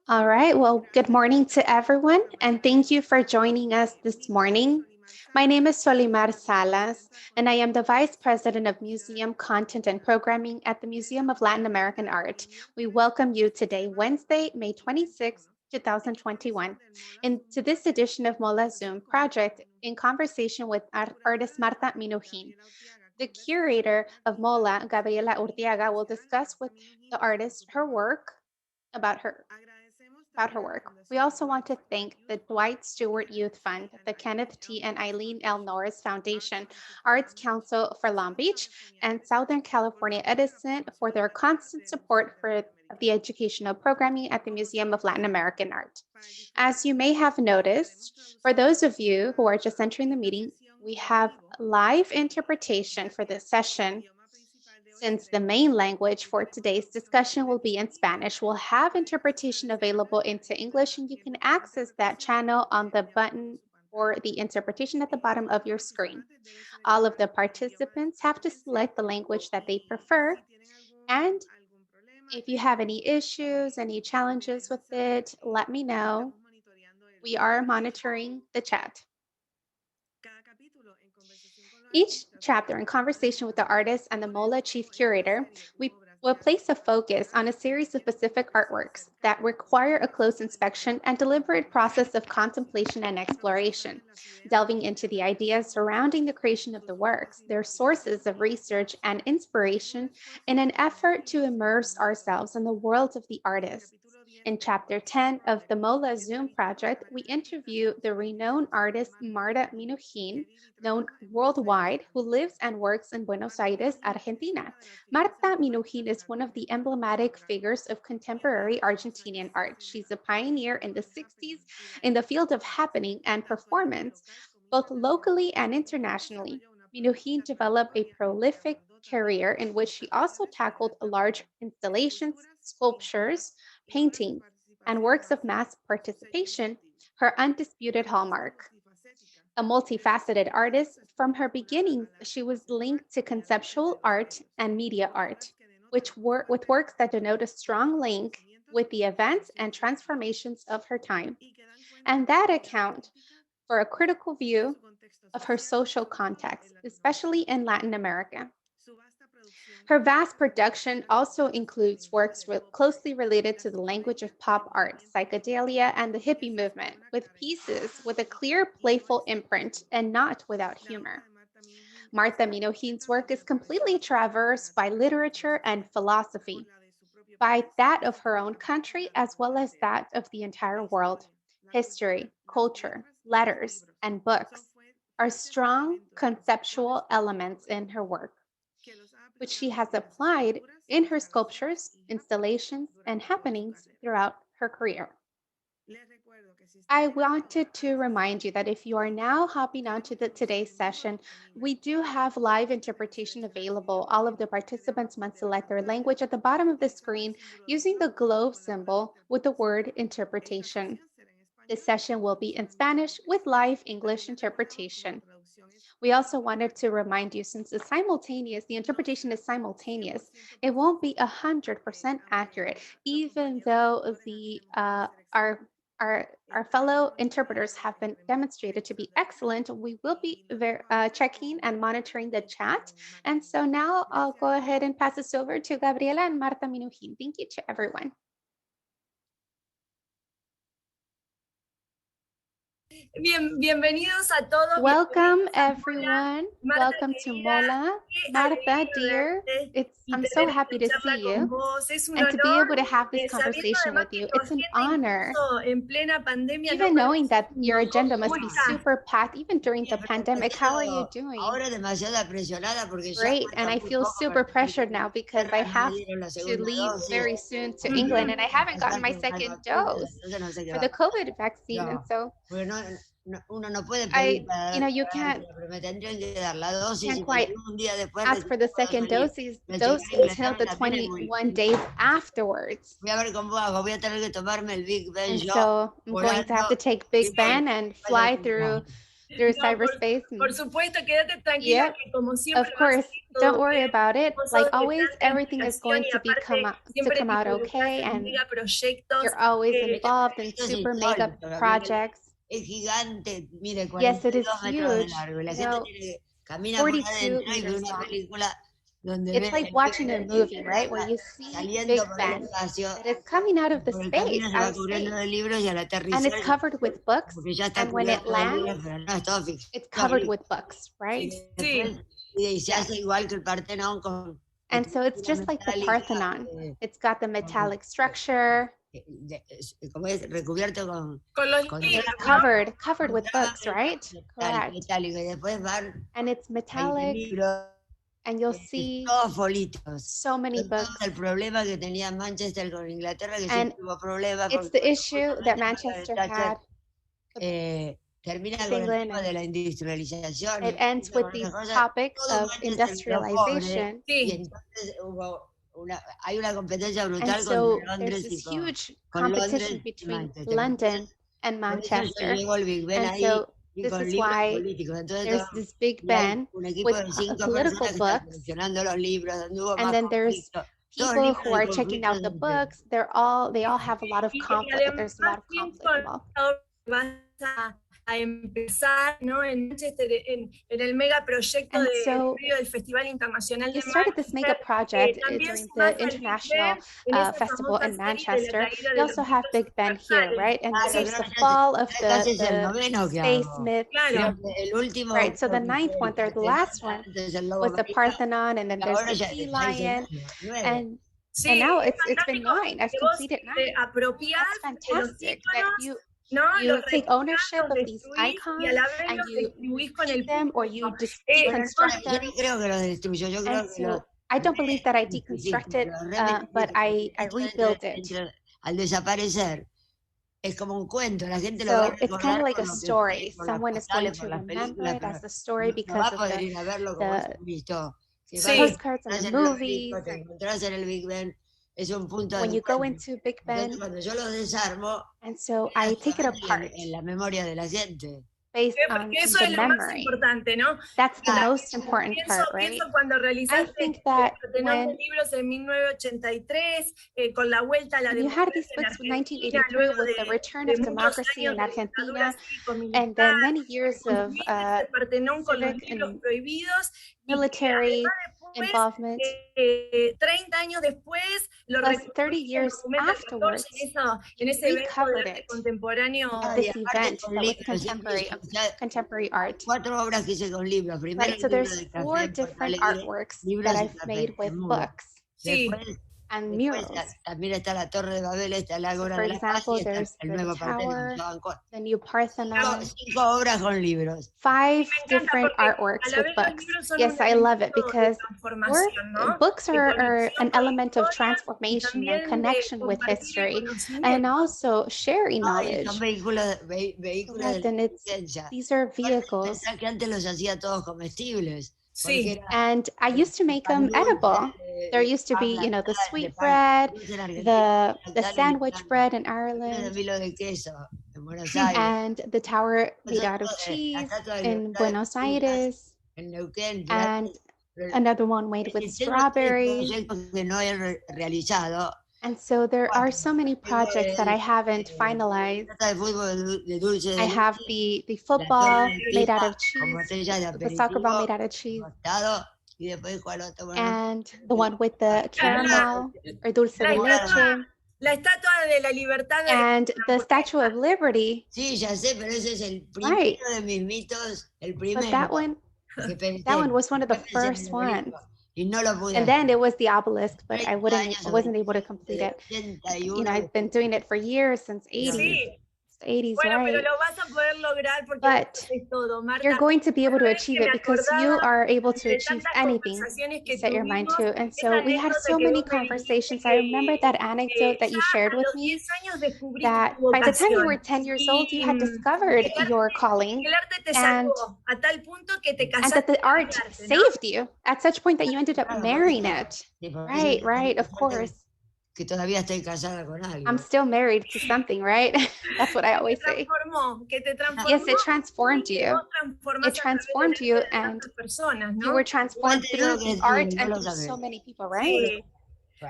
All right, well, good morning to everyone, and thank you for joining us this morning. My name is Solimar Salas, and I am the Vice President of Museum Content and Programming at the Museum of Latin American Art. We welcome you today, Wednesday, May 26, 2021, into this edition of MOLAA Zoom project in conversation with artist Marta Minujín. The curator of MOLAA, Gabriela Urtiaga, will discuss with the artist her work about her about her work. We also want to thank the Dwight Stewart Youth Fund, the Kenneth T. and Eileen L. Norris Foundation, Arts Council for Long Beach, and Southern California Edison for their constant support for the educational programming at the Museum of Latin American Art. As you may have noticed, for those of you who are just entering the meeting, we have live interpretation for this session. Since the main language for today's discussion will be in Spanish, we'll have interpretation available into English, and you can access that channel on the button for the interpretation at the bottom of your screen. All of the participants have to select the language that they prefer, and if you have any issues, any challenges with it, let me know. We are monitoring the chat. Each chapter, in conversation with the artist and the MOLAA chief curator, we will place a focus on a series of specific artworks that require a close inspection and deliberate process of contemplation and exploration, delving into the ideas surrounding the creation of the works, their sources of research and inspiration, in an effort to immerse ourselves in the world of the artist. In Chapter 10 of the MOLAA Zoom project, we interview the renowned artist Marta Minujín, known worldwide, who lives and works in Buenos Aires, Argentina. Marta Minujín is one of the emblematic figures of contemporary Argentinian art. She's a pioneer in the 60s in the field of happening and performance, both locally and internationally. Minujín developed a prolific career in which she also tackled large installations, sculptures, paintings, and works of mass participation, her undisputed hallmark. A multifaceted artist, from her beginnings, she was linked to conceptual art and media art, with works that denote a strong link with the events and transformations of her time, and that account for a critical view of her social context, especially in Latin America. Her vast production also includes works closely related to the language of pop art, psychedelia, and the hippie movement, with pieces with a clear, playful imprint and not without humor. Marta Minojín's work is completely traversed by literature and philosophy, by that of her own country as well as that of the entire world. History, culture, letters, and books are strong conceptual elements in her work, which she has applied in her sculptures, installations, and happenings throughout her career. I wanted to remind you that if you are now hopping onto today's session, we do have live interpretation available. All of the participants must select their language at the bottom of the screen using the globe symbol with the word interpretation. This session will be in Spanish with live English interpretation. We also wanted to remind you, since the interpretation is simultaneous, it won't be 100% accurate, even though our fellow interpreters have been demonstrated to be excellent. We will be checking and monitoring the chat. And so now I'll go ahead and pass this over to Gabriela and Marta Minujín. Thank you to everyone. Bienvenidos a todos. Welcome, everyone. Welcome to MOLAA. Marta, dear, I'm so happy to see you and to be able to have this conversation with you. It's an honor. Even knowing that your agenda must be super packed, even during the pandemic. How are you doing? Great, and I feel super pressured now because I have to leave very soon to England, and I haven't gotten my second dose for the COVID vaccine, and so you can't quite ask for the second dose until the 21 days afterwards. And so I'm going to have to take Big Ben and fly through through No, cyberspace. por supuesto, quédate tranquila Yep, que como siempre of va a course. salir todo Don't worry bien. about it. Vos Like sos de always, tanta everything is implicación going y to aparte siempre come te out involucras okay, en and megaproyectos. you're always involved in Esto es super mega histórico, Gabriela. projects. Es gigante, mire, Yes, it is 42 metros de huge. largo. La You gente know, tiene que camina por 42 adentro y ve meters una long. película donde It's ve like watching a movie, right? Where you see saliendo Big por el Ben espacio, that is coming out of the por el space, camino se out va of cubriendo space, de libros y al and aterrizar, it's covered with books. porque ya está And when it cubierto de libros, lands, pero no es todo ficción. it's covered with books, right? Y después, y se hace igual que el Partenón con And so it's just like the Parthenon. It's got the metallic structure. como es recubierto con los con libros, It's ¿no? covered with books, right? Correct. metálico, y después van And it's metallic, libros and you'll see todos folitos. so many books. El problema que tenía Manchester con Inglaterra, que And siempre tuvo problemas. it's the issue that Manchester had termina with con el England, tema de and la industrialización. it ends with the topic of industrialization. Y entonces hay una competencia And brutal so con there's Londres this y huge con competition Londres y between Manchester. London and Por eso yo Manchester. llevo el Big Ben And ahí so y this con is libros why políticos. Entonces there's this Big y hay Ben un equipo with de 5 political personas que están books. seleccionando los libros, donde hubo And más then there's conflicto. Todos people libros who de are checking out the conflictos entre books. They all have a lot of conflict. There's a lot of conflict involved. Vas a empezar, ¿no? En Manchester, en el megaproyecto And so del Festival Internacional de you started this mega project during the international festival in Manchester. You also have Big Ben here, right? And then there's the fall of the space myth. Claro. Right, so the ninth one, the last one, was the Parthenon, and then there's the sea lion, and now it's been 9. I've completed 9. That's fantastic that you take ownership of these icons and you keep them or you deconstruct them. And so I don't believe that I deconstructed, but I rebuilt it. Al desaparecer, es como un cuento, la gente So it's kind of like a story. Someone is going to remember it as a story because of the postcards and the movies. Es un punto when you go into Big Ben, cuando yo lo desarmo, and so I take it apart en la memoria de la gente. Based on eso the es lo más memory. importante, ¿no? That's the most important part, right? Pienso cuando realizaste I think that when libros en 1983, con la vuelta a la you had these books in 1983 with the return of democracy in Argentina, and then many years of civic and military involvement. 30 años después, plus 30 years afterwards, recovered it at this event that was contemporary art. Right, so there's 4 different artworks that I've made with books. And murals. For example, there's the tower, the new Parthenon, 5 different artworks with books. Yes, I love it because books are an element of transformation and connection with history and also sharing knowledge. Right, and these are vehicles. And I used to make them edible. There used to be, the sweet bread, the sandwich bread in Ireland, and the tower made out of cheese in Buenos Aires, and another one made with strawberries. And so there are so many projects that I haven't finalized. I have the football made out of cheese, the soccer ball made out of cheese, and the one with the caramel or dulce de leche. La Estatua de la Libertad. And the Statue of Liberty. Sí, ya sé, pero ese es el primero de mis mitos, el primero. But that one was one of the first ones. And then it was the obelisk, but I wasn't able to complete it. I've been doing it for years, since 80s. 80s, right? But you're going to be able to achieve it because you are able to achieve anything you set your mind to. And so we had so many conversations. I remember that anecdote that you shared with me, that by the time you were 10 years old, you had discovered your calling and that the art saved you at such point that you ended up marrying it. Right, of course. que todavía estoy casada con I'm algo. still married to something, right? That's what I always say. Que te transformó. Yes, it transformed y you. vos transformás It transformed you, and otras personas, you ¿no? were transformed through que art sí, and yo lo through sabía. so many people, right? Sí.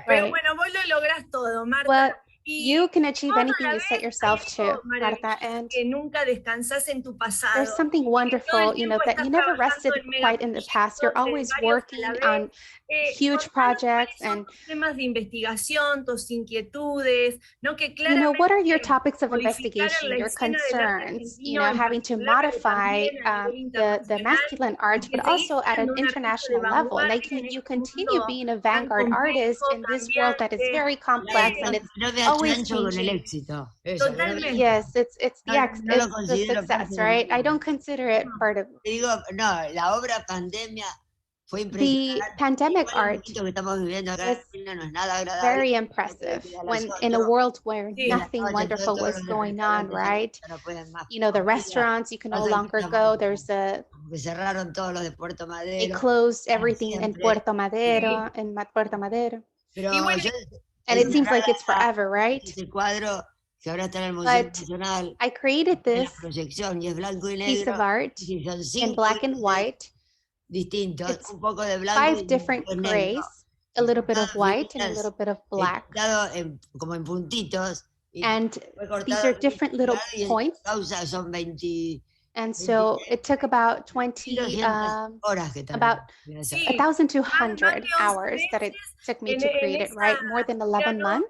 Pero Right. bueno, vos lo lográs todo, Marta. Well, Y you can achieve vos a anything la you vez set hay yourself to, algo Marta, maravilloso and que nunca descansás en tu pasado. there's something Todo el wonderful, you know, tiempo that estás you never trabajando rested en quite in the past. You're megaproyectos, always varios a la working vez. on huge Contanos projects cuáles son and tus temas de investigación, tus inquietudes, ¿no? Que you know, what are your claramente topics of modificaron investigation, la your escena del arte concerns, you argentino know, en having to particular, pero modify también a nivel the internacional, masculine y arts, que but seguís also at an siendo un artista de international level. And vanguardia en you este continue mundo being a tan vanguard artist complejo, in this world that is cambiante. very complex and it's No me always achancho con el changing. éxito. Eso, que no me- Totalmente. Yes, it's No, no lo it's the considero success, parte de right? mi I vida. don't consider it part of Te digo, no, la obra Pandemia fue the impresionante. pandemic Igual el art. momento que estamos viviendo acá en Was Argentina no es nada agradable. very impressive when in a world where Sí. nothing wonderful was going on, right? No pueden más. You know, the restaurants, you can no longer go. There's Porque cerraron todos los de Puerto they Madero. closed everything in siempre. Puerto Madero, Puerto Madero. Pero Y bueno, yo And it seems like it's forever, right? ese cuadro que ahora está en el Museo But Nacional, I created en la this proyección, y es blanco y piece of negro, art y son in 5 black and white, distintos, It's un poco de blanco y 5 different un grays, negro. a little bit of Todas white and a figuras, little bit of black. pintado como en puntitos. Y And fue cortado these are aquí, different little pegado, y en points. causa son 20, And so it took about 200 horas que about tardé en hacer. Sí. 1,200 11 hours that it took me to en create it, esa right? More than 11 months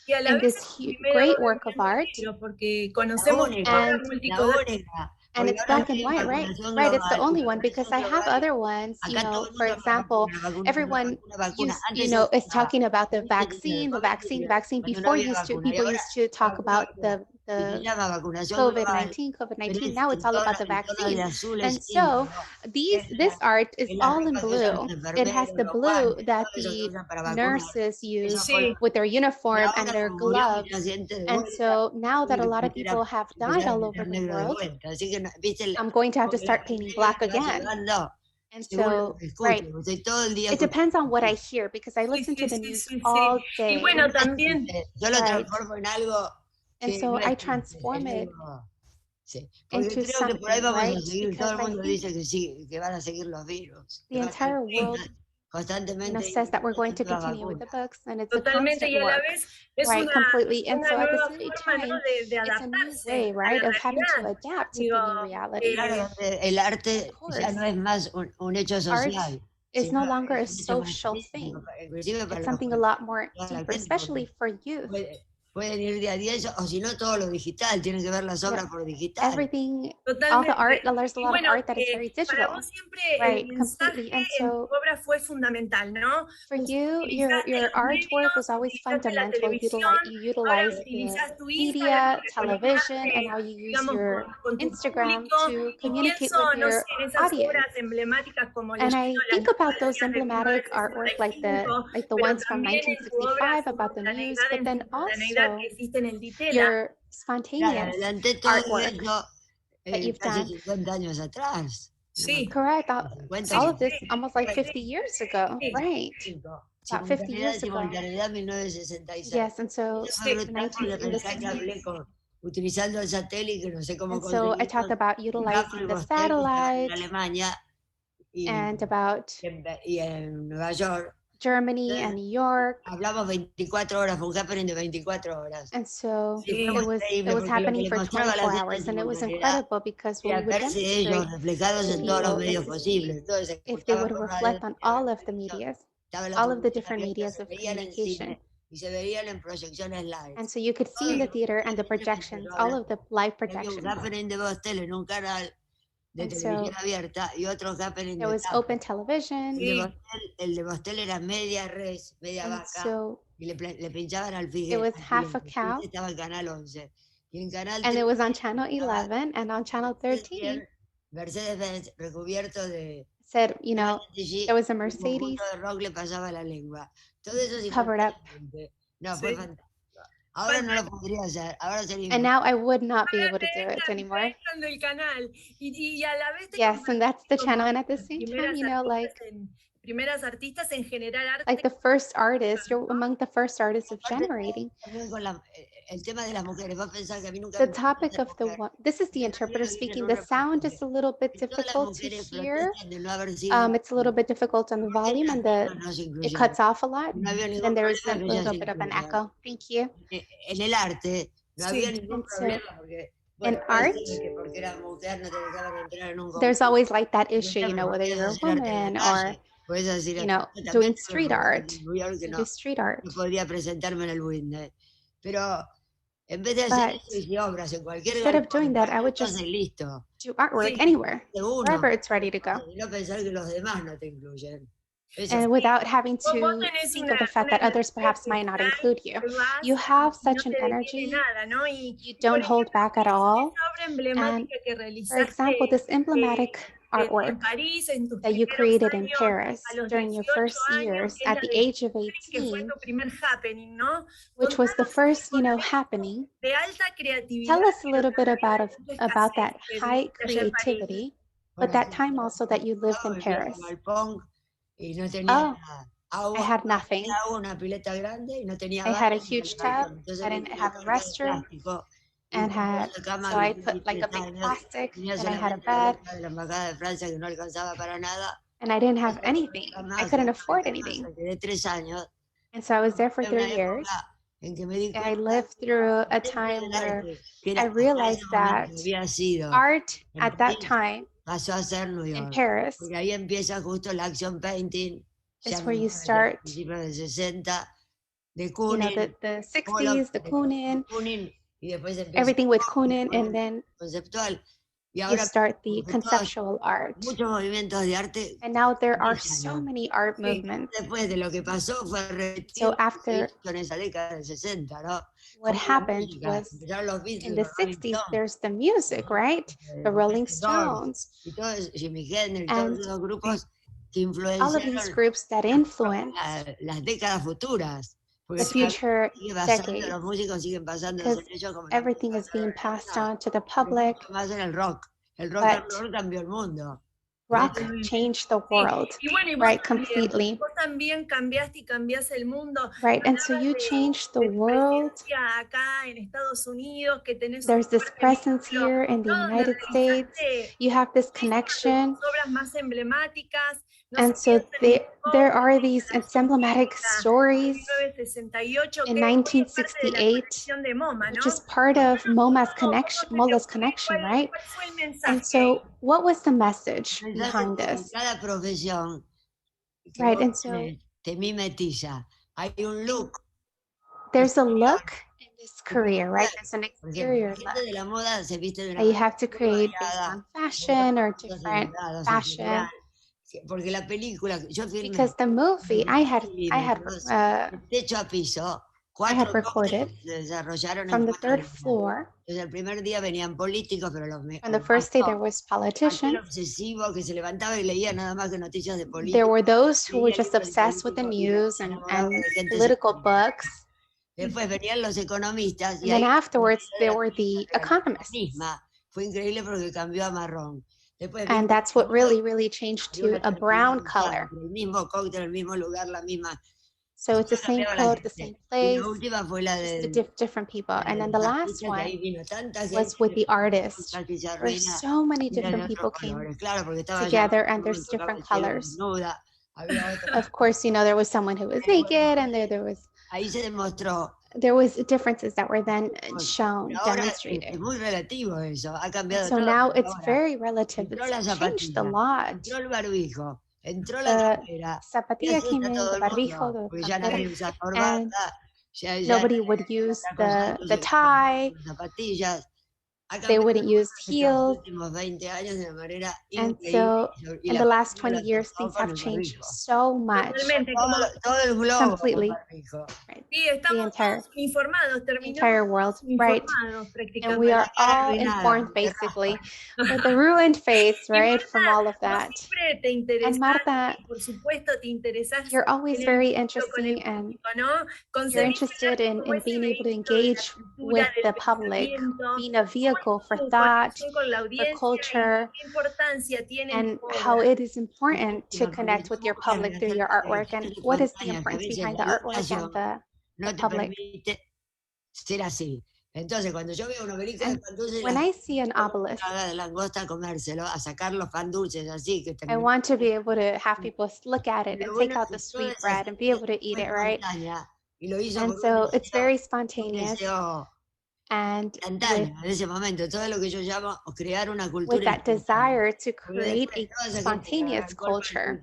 y a la in vez this es el primero great work of en art. negro, porque La conocemos única, obras And- la multicolor. única. And Porque it's ahora black and estoy en white, right? vacunación Right, it's the global, only y one because I vacunación have global, other ones, you acá know, todo el for mundo example, everyone is talking about the vaccine, before people used to talk about the COVID-19, now it's all about the vaccine. And so this art is all in blue. It has the blue that the nurses use Sí. with their uniform and their gloves. And so now that a lot of people have died all over the world, I'm going to have to start painting black again. And so, right, it depends on what I hear because I listen to the news all Y day. bueno, también Yo lo Right. transformo en algo. And que so no I es transform es it algo- sí. Porque into creo que por ahí something, vamos right? a seguir. Because Todo el I mundo think dice que sí, que van a seguir los virus. the entire world, Constantemente. says that we're going to nuevas continue with the vacunas. books, and it's a totalmente constant y a la work, vez es right? una, Completely. And una so at the nueva same forma, ¿no? time, de it's a new adaptarse way, a right, la of having to realidad. adapt to the new reality. Claro, donde el arte Of ya course. no es más un hecho Art social. is sino no longer a es un hecho más social físico, thing. inclusive para It's los something a jóvenes, lot more toda la deeper, gente, especially porque for youth. pueden ir de a 10 o si no todo lo digital, tienen que ver las obras por digital. Everything, all Totalmente. the art, there's a Y lot of bueno, art that is very para digital. vos siempre Right, el mensaje completely. And en tu so obra fue fundamental, ¿no? for you, Utilizaste your los artwork was medios, always utilizaste la fundamental. televisión, You ahora utilize the utilizas tu media, Instagram, que television, and conectaste, how you use digamos, your con tu Instagram público. to Y communicate pienso, with no sé, your en esas audience. obras emblemáticas como And I Leyendo think las about those noticias de emblematic artwork like the 1965, ones pero from también en tu obra 1965 about the news, but then espontaneidad also que existe en el Ditela. your Claro, spontaneous adelanté todo artwork eso that you've casi done. 50 años atrás. Sí. Correct. 50 All años. of this almost like 50 years ago, Sí. right? About 50 years ago. Simultaneidad 1966. Yes, and so Eso fue brutal porque in the pensé que hablé utilizando el satélite, no sé cómo And so I talked about utilizing the satellite en Alemania y, and about y en Nueva York. Germany and New York. Hablamos 24 horas, fue un happening de 24 horas. And so Sí, it was increíble, porque lo happening que for le mostraba a la 24 gente hours, en and it was simultaneidad incredible because what era we would verse ellos demonstrate reflejados en todos los people medios is posibles. Entonces, if they would reflect on all of the medias, all of the different medias se of veían en communication. cine y se veían en proyecciones live. And so you could see in the theater and the projections, all of the live Había un projections. happening de Voz Tele en un canal de And televisión so abierta y otro happening there de was cable. open television. El de Voz Tele era media res, media And vaca, so y le pinchaban al figuete. it was half a cow. Estaba en Canal 11. Y en Canal And it 13 was on channel 11 and on channel 13 Mercedes-Benz recubierto de said, you know, there was a un Mercedes conjunto de rock le pasaba la lengua. Todo eso covered up. simultáneamente. No, fue fantástico. Ahora no lo podría hacer. Ahora sería And now I would not be able to do it anymore. Del canal. Y a la vez Yes, and that's the channel. And at the same time, you know, like primeras artistas en generar arte. Like the first artist, you're among the first artists of generating. El tema de las mujeres, vos pensás que a mí nunca The me topic gusta of the mujer. one, this is the interpreter speaking. The sound is a little bit Y todas las difficult to mujeres hear. protestan de no haber sido. It's a little bit difficult on the volume and No se it incluyeron. cuts off a lot. No había ningún Then there is a problema que ellas little se bit of an incluyan. echo. Thank you. En el arte no había Sí. ningún And so, problema porque in puede art, ser que porque eras mujer no te dejaban entrar en un there's concurso. always like that issue, you know, Porque whether podías you're a hacer arte de woman la or, calle. Podés decir, you know, también doing tuve street problemas art. en New York que You no, do street art. no podía presentarme en el Winde. Pero en vez de hacer But eso, hice obras en cualquier instead of galpón, doing that, I would entonces just listo. do artwork Sí. anywhere, De uno, wherever it's ready to go. y no pensar que los demás no te incluyen. Eso And without having Vos to tenés think of the fact that others perhaps might not include you. You have such an energy, nada, ¿no? you don't hold back at all. Esa obra emblemática que For realizaste example, this emblematic en artwork París, en tus that you primeros created in años, Paris a los during your 18 first años, years que es at la the de age of que fue 18, tu primer happening, ¿no? which was the Contanos first, un poco happening. de alta creatividad. Tell us a little bit about that escasez high que viviste allá en París. creativity, but that time also that you lived in Paris. galpón y no tenía Oh, nada. I Agua, had nothing. agua, una pileta grande y no tenía I had a baño ni huge calefacción. tub. Entonces I me didn't hice have a una cama de restroom plástico y and tenía had, una cama so I que put like a big años, plastic tenía and I had a solamente la bed beca de la embajada de Francia que no alcanzaba para nada. and I didn't have Entonces, anything. I jamás, couldn't jamás, afford jamás, anything. me quedé 3 años. And so I was there for Era una 3 years. época en que me di And I cuenta lived through a dentro time del where arte, que I era hasta ese realized that momento había sido art en at that París, time pasó a ser New in York. Paris Porque ahí empieza justo el action painting, is ya where you desde start, principios de 60, de you know, Kooning, the Pollock, 60s, the de Kooning, Kooning, y después empieza everything with el Kooning, and then conceptual. Y you ahora start the porque todos, conceptual art. muchos movimientos de arte And now there are empiezan, so many art Sí. movements. después de lo que pasó fue repetir So lo que se after hizo en esa década del 60, ¿no? what Como la happened música, was empezaron los in Beatles, the los Rolling 60s, Stones, there's the music, right? The Rolling los Doors, Stones, y todos, Jimi Hendrix, and todos esos grupos que all of these influenciaron groups that influence las décadas futuras. Porque the todavía future sigue pasando, decades, los músicos siguen pasando because sobre ellos como la everything is música being de passed verdad. on to the Pero public. mucho más en el rock. El rock and But roll cambió el mundo. rock Totalmente. changed the Sí. world, Y bueno, y right? Completely, vos también cambiaste y cambiaste el mundo. right? And so you changed the De tu world. presencia acá en Estados Unidos, que tenés There's un this fuerte presence vínculo, here in the ¿no? Donde United States. realizaste You have this muchísimas de connection. tus obras más emblemáticas. No And se so piensa en there are these emblematic stories 1968, in que hoy es parte de la 1968, colección de MoMA, which ¿no? is part of MoMA's connection, Cuéntanos, MOLA's connection, ¿cuál right? fue el And mensaje? so what was the message El mensaje behind es que this? cada profesión que Right, vos and so tenés, te mimetiza. Hay un look. there's a look in this career, right? There's an Por ejemplo, exterior la gente look de la moda se viste de una that you manera have to muy create based variada, on con fashion or zapatos different elevados en fashion. general. Porque la película, yo filmé Because the movie I had milímetros, de techo a piso, I had 4 recorded cortes se desarrollaron from en the 4 third días. floor. Entonces el primer día venían políticos, pero los On the first day, there was aquel politicians. obsesivo que se levantaba y leía nada más que noticias de There política, were those who were leía just libros de obsessed with the políticos y news se and enamoraba de gente political simpática. books. Después venían los economistas And y then ahí afterwards, la there were película the era la economists. misma. Fue increíble porque cambió a marrón. Después vino And that's what really changed de una to a brown terminal usada, color. pero el mismo cóctel, el mismo lugar, la misma. So it's the Solo same cambiaba la code, the gente. same Y place, la última fue la just the de different people. And then the los last artistas, que ahí one vino tanta gente was with de the artists. casi se There were arruina, so many y era de different otros people came colores. Claro, porque estaba together, ya and there's tocaba different el cielo colors. desnuda, había otro. Of course, there was someone who was naked, and Ahí se demostró. there was differences that were then shown, Pero ahora demonstrated. es muy relativo eso, ha And cambiado so todo. now it's Ahora very relative. entró la It's changed a zapatilla, lot. entró el barbijo, entró la The campera, y zapatilla así came está in, todo the el barbijo, mundo, the porque ya campera, nadie usa and corbata, ya nobody would use está con the tie. zapatillas. Ha They cambiado wouldn't use estos heels. últimos 20 años de una manera And increíble. so Y in la the last pandemia 20 lo years, tocó things con have el changed barbijo. so much. Totalmente, como Todo el globo con Completely. barbijo. Right? sí, The estamos entire, todos informados, the terminamos entire world, right? informados And prácticamente. we are La cara all arruinada, informed porque te basically raspa. with a ruined face, Y right? From Marta, all of como that. siempre te And interesas, Marta, por supuesto te interesas you're always en el very vínculo con el interesting and público, ¿no? you're Concebís el interested arte in como ese being able to vehículo de la engage cultura, with del the public, pensamiento. being a ¿Cómo vehicle for thought, for culture, and how it is important to connect with your public through your artwork, and what is the importance behind the artwork and the public. Ser así. Entonces, cuando yo veo una película de pan dulce, When I see an obelisk, de langosta a comérselo, a sacar los pan dulces así. Que I want to be able to have people look at it and take out the sweet bread and be able to eat it, right? And so it's very spontaneous. And with that desire to create a spontaneous culture.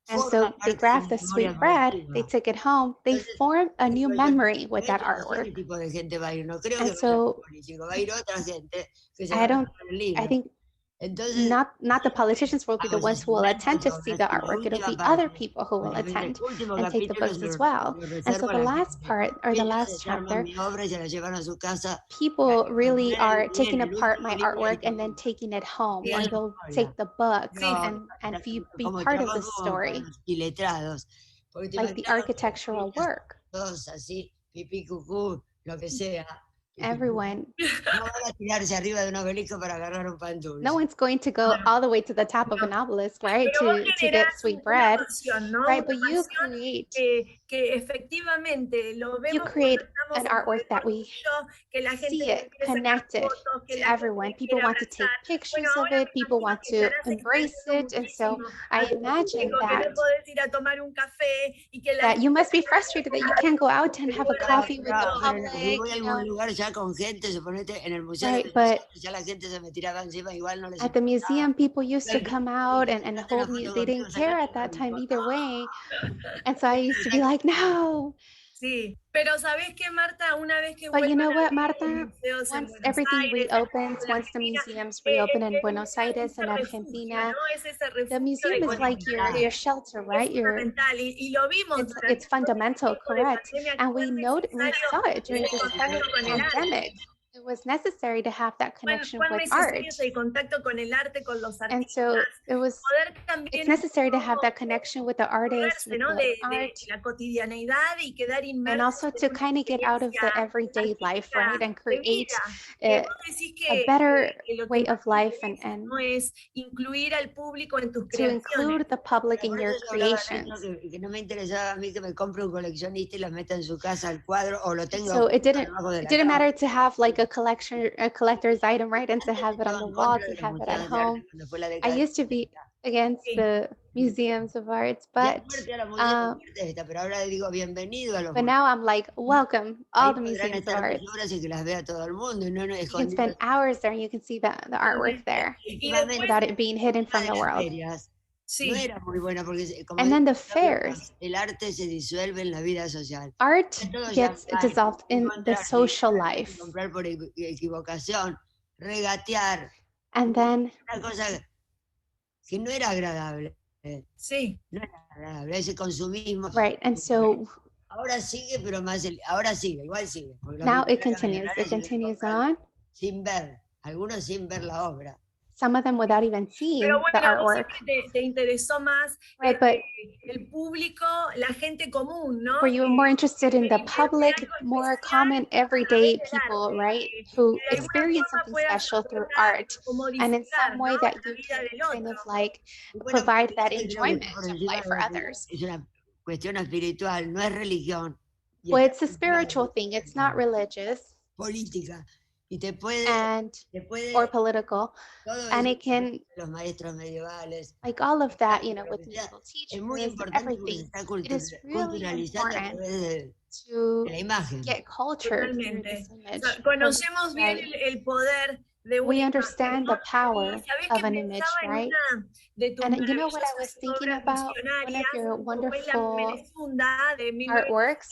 And so they grabbed the sweet bread, they took it home, they formed a new memory with that artwork. And so I think not the politicians will be the ones who will attend to see the artwork. It'll be other people who will attend and take the books as well. And so the last part, or the last chapter, people really are taking apart my artwork and then taking it home, or they'll take the book and be part of the story, like the architectural work. Everyone. No one's going to go all the way to the top of an obelisk, right, to get sweet bread, right? But you create an artwork that we see it connected to everyone. People want to take pictures of it. People want to embrace it. And so I imagine that you must be frustrated that you can't go out and have a coffee with the public. Right, but at the museum, people used to come out and hold me. They didn't care at that time either way. And so I used to be like, no. But you know what, Marta? Once everything reopens, once the museums reopen in Buenos Aires and Argentina, the museum is like your shelter, right? It's fundamental, correct? And we saw it during this pandemic. It was necessary to have that connection with art. And so it's necessary to have that connection with the artists, with the art, and also to kind of get out of the everyday life, right? And create a better way of life and to include the public in your creations. So it didn't matter to have like a collector's item, right? And to have it on the wall, to have it at home. I used to be against the museums of arts, but now I'm like, welcome all the museums of art. You can spend hours there and you can see the artwork there without it being hidden from the world. And then the fairs. Art gets dissolved in the social life. And then right, and so now it continues on. Some of them without even seeing the artwork. Right, but were you more interested in the public, more common everyday people, right, who experience something special through art, and in some way that you can kind of like provide that enjoyment of life for others? Well, it's a spiritual thing, it's not religious. Or political, and it can, like all of that, you know, with medieval teachings and everything, it is really important to get culture through this image. We understand the power of an image, right? And you know what I was thinking about? One of your wonderful artworks,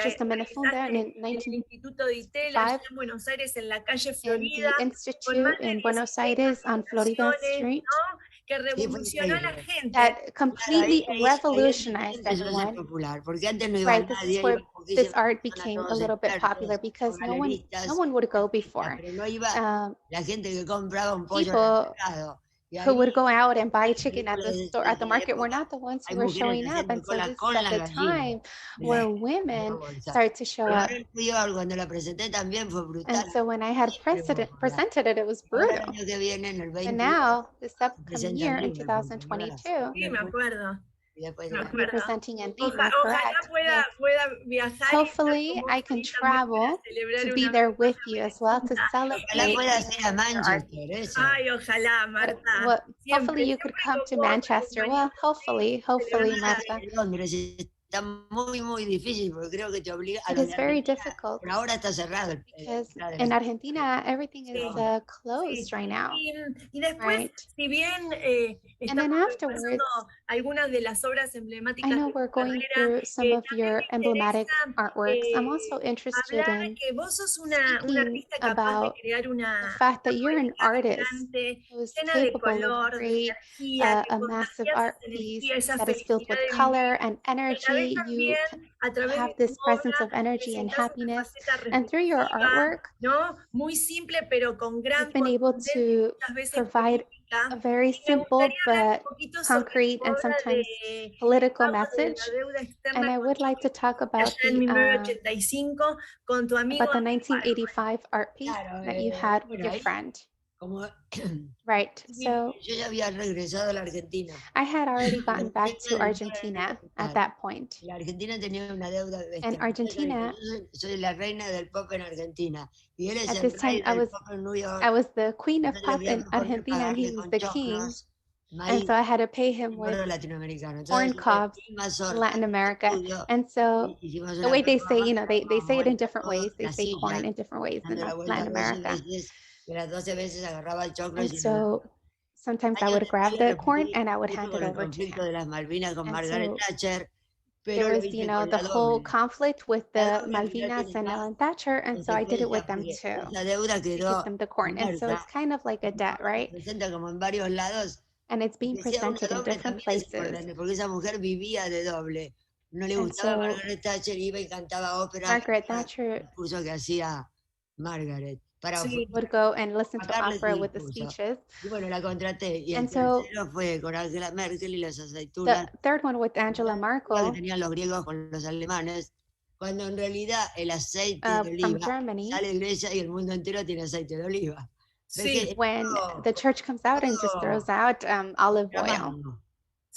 just a Minifunda, in 1905, in the Institute in Buenos Aires on Florida Street, that completely revolutionized everyone. Right, this is where this art became a little bit popular, because no one would go before. People who would go out and buy chicken at the de store, at the esa market, were época, not the ones who hay were mujeres showing up. haciendo And so cola this is con at la the gallina time de where la women bolsa. started to show up. Pero el frío, cuando la presenté también fue brutal. And so when I had presented it, it was Ahora el brutal. año que viene, en el But 21, now, this se upcoming presenta year en in Lima, porque, 2022, Sí, me acuerdo. y después Me de you're acuerdo. presenting in Ojalá Lima, correct? Yes. pueda viajar y Hopefully, estar con I vos can ahí también para travel celebrar to be una there vez with más you la as well to Argentina. Ojalá celebrate puedas ir a your art. Manchester, eso. Ay, ojalá, Marta. Hopefully you could come to Manchester. Well, hopefully, Marta. Londres está muy, muy difícil porque creo que te obliga a It lo is de very Argentina. difficult Por ahora está cerrado. because entrada in de- Argentina, everything is Sí. closed right now, Y después, right? si bien And then estamos afterwards, repasando algunas de las obras I emblemáticas know de tu we're going carrera, through some of también your me emblematic interesa artworks. I'm also interested hablar in que vos sos una speaking artista capaz de about crear the una fact that you're an poética artist vibrante, who is llena de capable of color, de creating energía, que a massive contagias art esa piece energía, esa that is filled felicidad with de color vivir. and Y a la vez energy. You también, a través have de this tu presence obra, of energy and presentás una happiness. faceta And through your reflexiva, artwork, ¿no? Muy simple, pero con gran you've been able contundencia y to muchas veces provide política. a very Y me simple gustaría hablar but un poquito sobre concrete tu and obra sometimes de political Pago de message. la Deuda Externa And I con would like to Chile, talk about allá en the 1985, con tu amigo about the Manuel. 1985 art piece Claro, that you had with bueno, your ahí, friend. como Right. sí, So yo ya había regresado a la Argentina. I had already La gotten back Argentina to tenía Argentina una at deuda. that point. La Argentina tenía una deuda And externa. Argentina, Yo soy la reina del pop en Argentina. Y él es at el this time, rey del pop en New York. I was the queen of Entonces le pop voy a in poner Argentina and he pagarle was con the king. choclos, And maíz, so I had to pay him y with gordo latinoamericano. corn Entonces, cobs, hicimos Latin America. estudio, And so hicimos the una way they say, performance, you know, they dábamos say it in vuelta different todos ways. en They la say corn silla, in different ways in dando la vuelta Latin 12 America. veces, y las 12 veces agarraba el choclo y And se lo so sometimes I Años would grab después le the corn repetí and I would mucho hand con it el over to conflicto him. de las Malvinas con And Margaret so Thatcher, there pero lo was, hice the con la whole doble. conflict with La the doble al final Malvinas tiene and más Ellen Thatcher. And so I did it with consecuencias them porque too, esa deuda to give quedó them the corn. And so inmersa. it's kind of like a debt, right? Se presenta como en varios lados. And it's being Que sea una presented in doble different también es places. importante porque esa mujer vivía de doble. No le And gustaba so Margaret Thatcher, iba y cantaba ópera. Margaret El Thatcher discurso que hacía Margaret para Sí. would go and listen to sacarle su opera with the discurso. speeches. Y bueno, la contraté. Y el And so tercero fue con Angela Merkel y las aceitunas. the third one with Angela Que Merkel tenían los griegos con los alemanes, cuando en realidad el aceite de from oliva Germany, sale de Grecia y el mundo entero tiene aceite de oliva. ¿Ves Sí, que when todo- the church comes out and just throws out olive oil. contramano?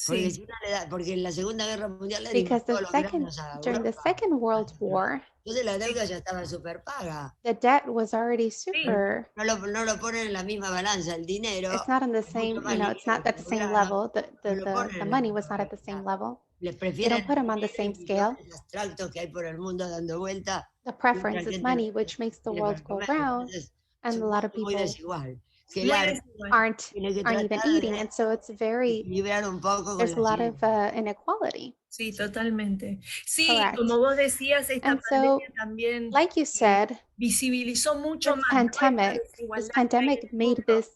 Porque, sí. si uno le da- porque en la Segunda Guerra Mundial le dimos Because todos los granos a during the Europa. Second World War, Entonces la deuda ya estaba súper paga. the debt was already super. No lo ponen en la misma balanza. El dinero It's not on the es mucho same, más it's not lindo at the que same cobrar. level. No lo ponen The en la money misma was not at the same balanza. level. Les They prefieren don't put them on the dinero same y scale. millones de abstractos que hay por el mundo dando vuelta. The Mientras preference que is el money, dinero which makes the tiene world para go comer. round, Entonces, es and a un lot of mundo muy people desigual. Que el Muy arte desigual. aren't tiene que even tratar eating, de and so it's very. equilibrar un poco con There's a la lot of ciencia. inequality. Sí, totalmente. Sí, Correct. como vos decías, esta And so, pandemia también like you said, visibilizó mucho this más, ¿no? Esta this desigualdad pandemic que hay en el made mundo. this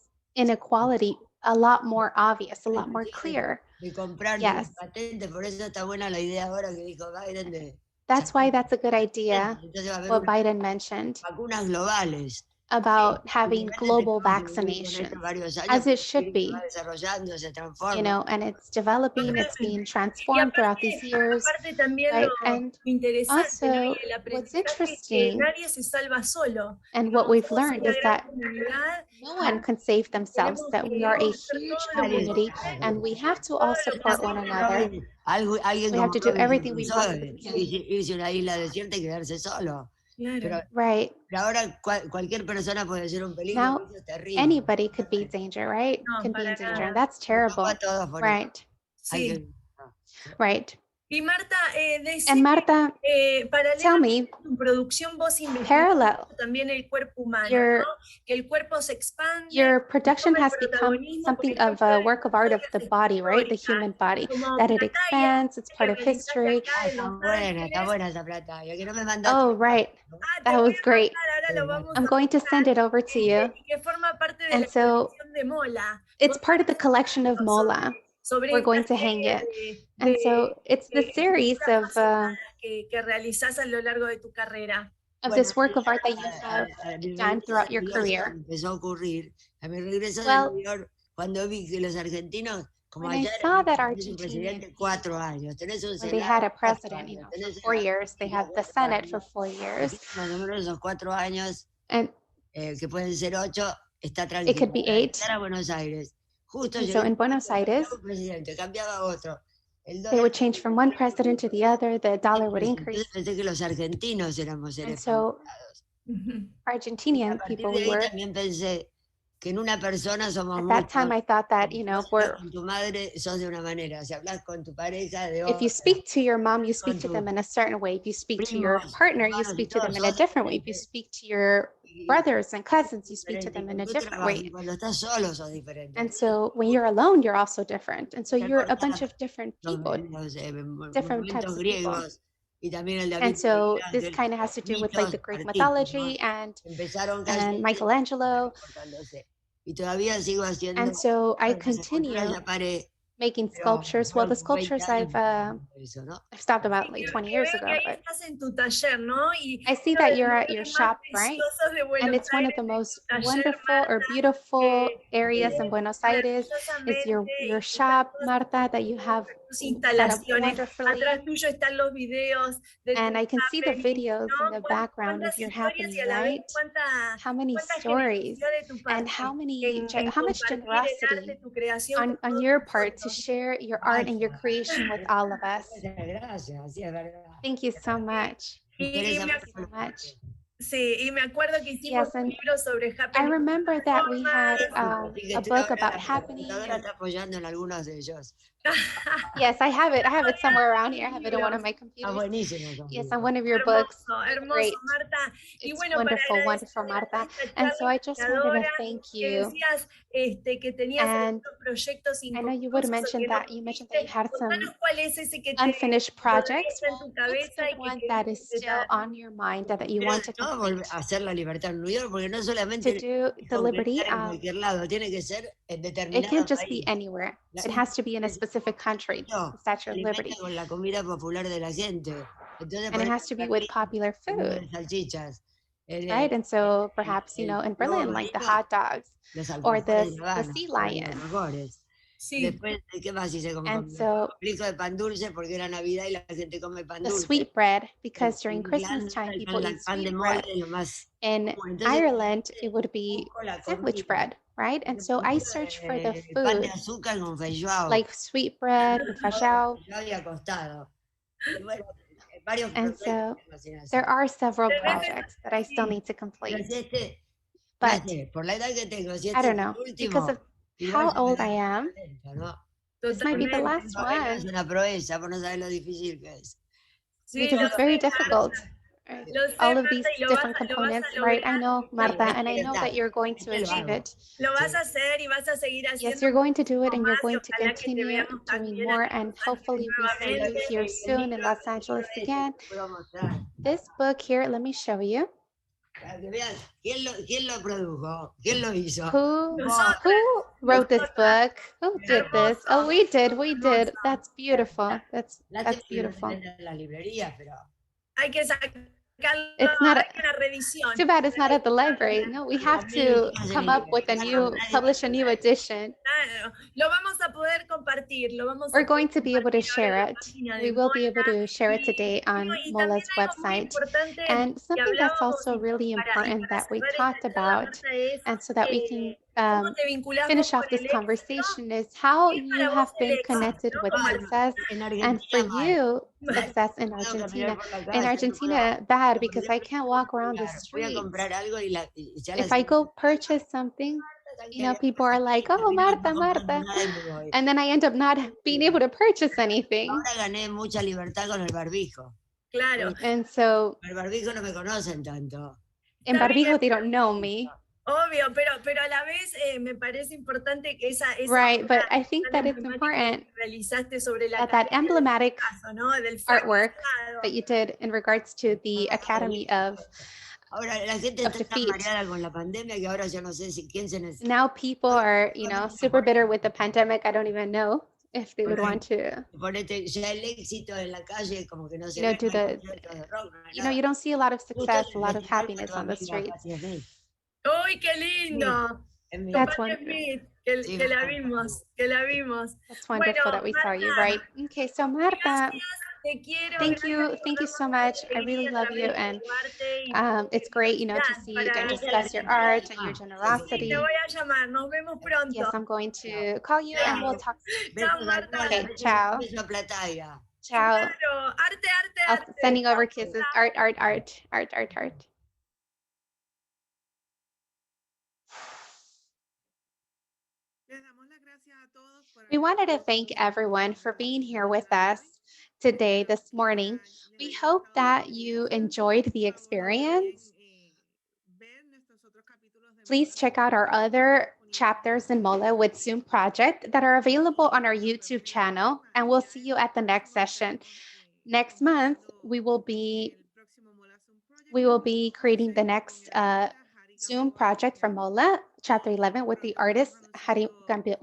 inequality a lot more obvious, a lot more clear. De comprar Yes. patentes, por eso está buena la idea ahora que dijo Biden de That's why that's a good idea, entonces va a haber what unas Biden mentioned vacunas globales. about having Obviamente global tenemos que vivir con esto vaccinations, varios años, as it porque should se be, va desarrollando, se transforma. and it's developing, it's being Y transformed throughout these years, aparte también right? lo And interesante, ¿no? also, Y el what's aprendizaje es que interesting nadie se salva solo. and what we've Somos learned una is gran that comunidad no one can save themselves, tenemos that we que are a hacer huge todo lo community posible, and we have to all support one another. Alguien We have como to do Robinson everything we Crusoe, possibly can. irse a una isla desierta y quedarse solo. Pero Right. ahora cualquier persona puede ser un peligro, Now, eso es terrible. anybody could be danger, right? No, Could be in para danger, nada. and that's Un terrible, poco a todos por eso. right? Hay Sí. que- Right. Y Marta, And decime, Marta, tell paralelamente me, a tu producción, vos investigas parallel, también el cuerpo humano, your ¿no? Que el cuerpo se expande, your production toma el has become protagonismo, por something ejemplo, of a de work of art of the body, right? The históricas, human body, como that it Plataya, expands, it's part que of realizaste history. acá en Los está Ángeles. buena esa plata. Ya que no me mandaste. Oh, right. Te That voy was a great. mandar, ahora lo vamos I'm a going to send mandar, it over to you. y que forma parte de And la so colección de MOLAA. it's part of the collection of MOLAA. Sobre We're esta going to hang serie it. And so it's the series esculturas of fascinadas que realizás a lo largo de tu carrera. this work of art that you have done throughout your career. Empezó a ocurrir. A mi regreso de Well, New York, cuando vi que los argentinos, como When I allá saw that tenés un Argentinian presidente 4 años, tenés un when they senado had a 4 president, años, for tenés 4 senadores years, they had the 4 Senate for años, 4 years, más o menos esos 4 años, and que pueden ser 8, está it tranquilo. could be Para 8. llegar a Buenos Aires, justo And llegó so in Buenos Aires, un presidente, cambiaba otro. El they dólar, would change from one president to the other, the dollar would entonces increase. pensé que los argentinos éramos And seres so privilegiados. Y a Argentinian partir people de we ahí were, también pensé que en una persona somos at that time muchos. I thought that, Si hablas we're, con tu madre, sos de una manera. Si hablas con tu pareja, de if you otra. speak to your mom, you speak Con to tus them in a certain way. If you speak to your primos, partner, you hermanos y speak to them todos, in a sos different way. If you diferente. speak to your Y brothers and cousins, you speak to diferente. them in a Cuando different trabajas, way. cuando estás solo, sos diferente. And so when you're alone, you're also different. And so Me you're a acordaba bunch of different los, people, los different monumentos types of people. griegos y también el And David so Miguel this Ángel, kind of has to do with like the mitos Greek artísticos, mythology and empezaron cayendo Michelangelo. portándose. Y todavía sigo haciendo, And so I las esculturas continue ya paré, making pero sculptures. Well, fueron the como 20 sculptures años I've eso, ¿no? stopped about like 20 Que years veo que ago, ahí but estás en tu taller, ¿no? Y I see uno that de los you're at your lugares más shop, right? preciosos de And Buenos it's one of Aires the es most tu taller, wonderful or Marta, beautiful que areas in Buenos Aires is your maravillosamente shop, y Marta, that you have tus set up instalaciones. wonderfully. Atrás tuyo están los videos de And tus I can see the happenings, videos ¿no? in the background of Cuántas your historias y happening, a la vez right? cuánta How many stories generosidad de tu parte and how en much compartir el arte, generosity tu creación con on todos your part to nosotros. share your art and your creation with all of us. Gracias, sí, es verdad. Thank you so much. Y me, So much. sí, y me acuerdo que hicimos Yes, un and libro sobre I happening. remember that we had Así que a estoy book ahora, about la happening. computadora está apoyando en algunos de ellos. Yes, I have it. I have it somewhere around here. I have it in one of my Está computers. buenísimo. Yes, on one of your books. Hermoso, Great. Marta. Y It's bueno, wonderful, para wonderful, agradecerte Marta. esta And so charla I just wanted to inspiradora, thank que you. decías que tenías And algunos proyectos I know you would inconclusos o mention que no that you mentioned that you cumpliste. had some Contanos cuál es ese que unfinished todavía projects. está en tu What's cabeza the y que one querés that is still completar. on your mind that you want to No, complete? hacer la libertad en New York, porque no To solamente do the liberty, concretar en cualquier lado, tiene que ser en it determinado can't just país. be anywhere. La It has to be in a gente specific country, no, the Statue of alimenta Liberty. con la comida popular de la gente. Entonces, And por it eso has to be en with Berlín, popular el mundo food, de salchichas. right? And so perhaps, in Berlin, like the hot dogs Los or alfajores de the Habana, sea eran los lion. mejores. Sí. Después, ¿qué más hice con And comida? so Explico de pan dulce porque era Navidad y la gente come pan the dulce. sweet bread, because En during Christmas time, Irlanda, people el eat pan de sweet molde bread. es lo más In común. Entonces, Ireland, it would be busco la sandwich comida. bread, right? And so I search for the Pan de food, azúcar con feijoao. like sweet bread with feijoao. Feijoao y acostado. Y bueno, varios And proyectos so que hacen así. there are several projects that I still need to Pero complete. si no But sé, por la edad que tengo, si I este es don't el know, último, because of igual how ya me old da I am, contento, ¿no? this might be the last Novela es one, una proeza, vos no sabés lo difícil que es. Sí, because lo it's very sé, difficult. Marta. Right? Lo sé, All of Marta, these y lo different vas a components, right? I lograr. know, Marta, and I know that you're going to Este lo achieve hago. it. Lo vas a hacer y vas a seguir haciendo. Yes, you're going to do it, and you're más, y going to ojalá que te continue veamos doing también more, acá en and Los Ángeles hopefully we see you nuevamente. here soon in Los Angeles again. Puedo mostrar. This book here, let me show you. Para que vean quién lo produjo, quién lo hizo. Who wrote this book? Who did this? Oh, we did. That's beautiful. That's beautiful. En la librería, pero Hay que sacarlo, It's not hay una reedición. too bad it's not at the library. No, we have to come up with publish a new edition. Claro, lo vamos a poder compartir, lo vamos We're a going to be able to compartir ahora share en la it. página de We will be able MOLAA. to share it today on Y MOLA's también algo muy website. importante And que something that's hablábamos also really important para that we cerrar talked esta charla, about, Marta, es and so that we can cómo te vinculás finish vos off con this el éxito. conversation is how ¿Qué es you para vos have el been éxito, connected no? with Como success, en and for Argentina you, success in puedo Argentina. caminar por la In calle, no puedo Argentina, bad because I can't walk around the voy a streets. comprar algo y ya la If I go purchase something, people are like, oh, Marta, Marta. And then I end up not being able to purchase anything. Ahora gané mucha libertad con el barbijo. Claro. And so El barbijo no me conocen tanto. in Barbijo, they don't know me. Obvio, pero a la vez me parece importante que esa Right, but I think tan that it's emblemática important que realizaste sobre la that emblematic caso, ¿no? Del artwork fracasado. that you did in regards to the Academy of Ahora la gente of está tan defeat. mareada con la pandemia que ahora yo no sé quién se necesita. Now people are, super bitter with the pandemic. I don't even know if they would want to, Ponete ya el éxito en la calle como que no se do ve. the, you don't see a lot of success, a lot of happiness on the streets. ¡Uy, qué lindo! That's Tomate one. Smith. que la vimos, que la vimos. That's wonderful that we saw you, right? Okay, so Marta, Gracias, te quiero. thank you so much. I really love you, and it's great, you know, to see you and discuss your art and your Sí, generosity. te voy a llamar, nos vemos pronto. Yes, I'm going to call you and we'll talk. Chao, Marta. Okay, ciao. Beso a Plataya. Ciao. Claro, arte, arte, I'll arte. sending over kisses. Art, art, art, art, art, art. We wanted to thank everyone for being here with us today, this morning. We hope that you enjoyed the experience. Please check out our other chapters in MOLAA with Zoom project that are available on our YouTube channel, and we'll see you at the next session. Next month, we will be creating the next Zoom project from MOLAA, Chapter 11, with the artist Hari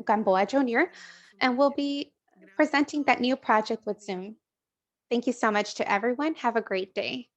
Gamboa Jr., and we'll be presenting that new project with Zoom. Thank you so much to everyone. Have a great day.